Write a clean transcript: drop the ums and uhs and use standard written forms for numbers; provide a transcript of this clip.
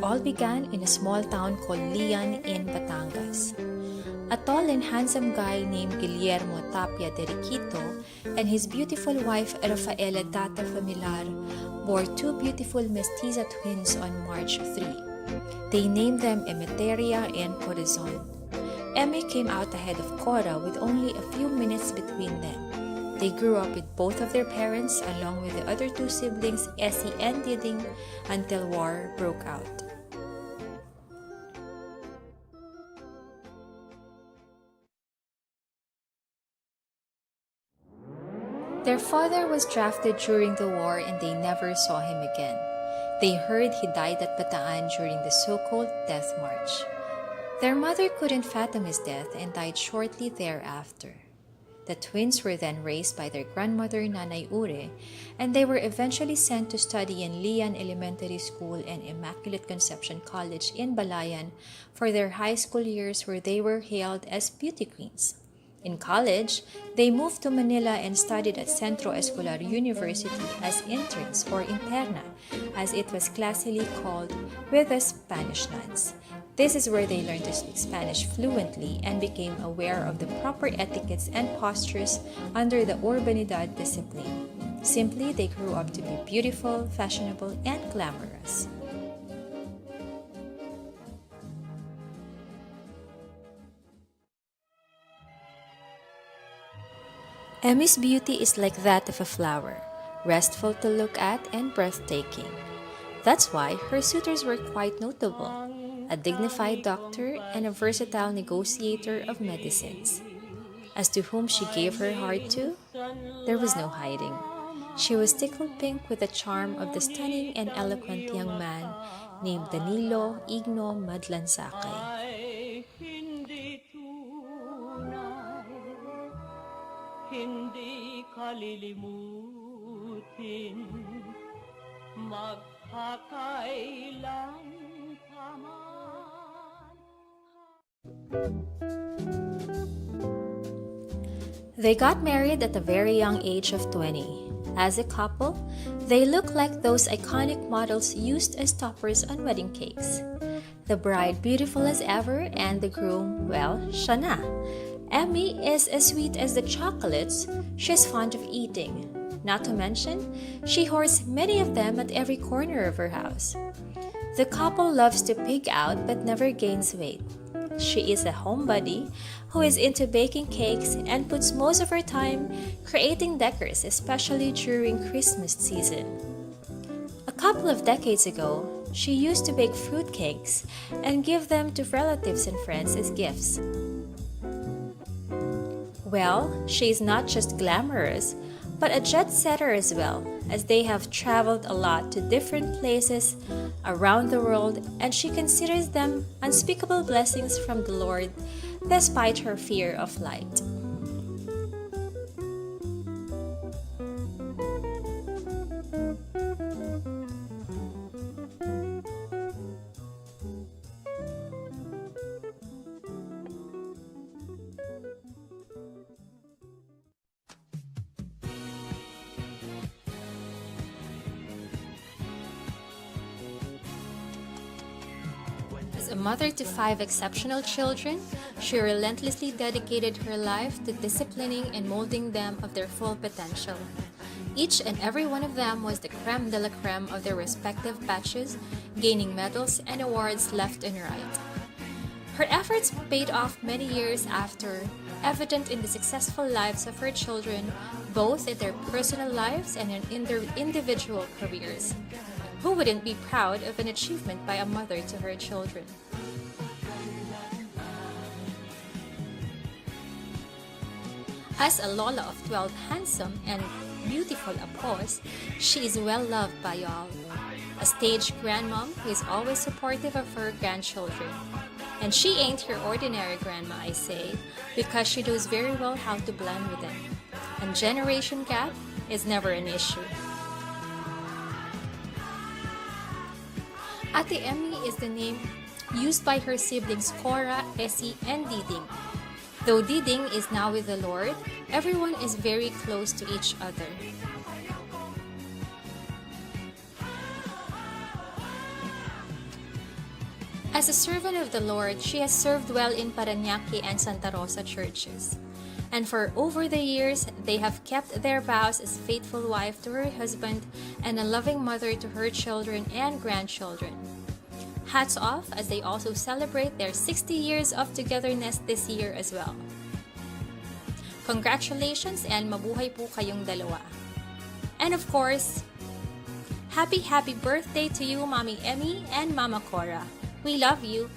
all began in a small town called Lian in Batangas. A tall and handsome guy named Guillermo Tapia Deriquito and his beautiful wife Rafaela Data Familiar bore two beautiful mestiza twins on March 3. They named them Emeteria and Corazon. Emmie came out ahead of Cora with only a few minutes between them. They grew up with both of their parents along with the other two siblings, Essie and Diding, until war broke out. Their father was drafted during the war and they never saw him again. They heard he died at Bataan during the so-called Death March. Their mother couldn't fathom his death and died shortly thereafter. The twins were then raised by their grandmother Nanay Ure, and they were eventually sent to study in Lian Elementary School and Immaculate Conception College in Balayan for their high school years, where they were hailed as beauty queens. In college, they moved to Manila and studied at Centro Escolar University as interns or interna, as it was classically called, with the Spanish nuns. This is where they learned to speak Spanish fluently and became aware of the proper etiquettes and postures under the urbanidad discipline. Simply, they grew up to be beautiful, fashionable, and glamorous. Emmie's beauty is like that of a flower, restful to look at and breathtaking. That's why her suitors were quite notable, a dignified doctor and a versatile negotiator of medicines. As to whom she gave her heart to, there was no hiding. She was tickled pink with the charm of the stunning and eloquent young man named Danilo Igno Madlansakay. Hindi kalilimutin, magkakailang paman. They got married at a very young age of 20. As a couple, they look like those iconic models used as toppers on wedding cakes. The bride beautiful as ever and the groom, well, siya na. Emmie is as sweet as the chocolates she's fond of eating. Not to mention, she hoards many of them at every corner of her house. The couple loves to pig out but never gains weight. She is a homebody who is into baking cakes and puts most of her time creating decors, especially during Christmas season. A couple of decades ago, she used to bake fruit cakes and give them to relatives and friends as gifts. Well, she is not just glamorous, but a jet-setter as well, as they have traveled a lot to different places around the world, and she considers them unspeakable blessings from the Lord, despite her fear of flight. As a mother to 5 exceptional children, she relentlessly dedicated her life to disciplining and molding them of their full potential. Each and every one of them was the creme de la creme of their respective batches, gaining medals and awards left and right. Her efforts paid off many years after, evident in the successful lives of her children, both in their personal lives and in their individual careers. Who wouldn't be proud of an achievement by a mother to her children? As a lola of 12 handsome and beautiful apos, she is well loved by all. A stage grandmom who is always supportive of her grandchildren. And she ain't your ordinary grandma, I say, because she knows very well how to blend with them. And generation gap is never an issue. Ate Emmie is the name used by her siblings Cora, Essie, and Diding. Though Diding is now with the Lord, everyone is very close to each other. As a servant of the Lord, she has served well in Parañaque and Santa Rosa churches. And for over the years, they have kept their vows as faithful wife to her husband and a loving mother to her children and grandchildren. Hats off as they also celebrate their 60 years of togetherness this year as well. Congratulations and mabuhay po kayong dalawa. And of course, happy birthday to you, Mommy Emmie and Mama Cora. We love you.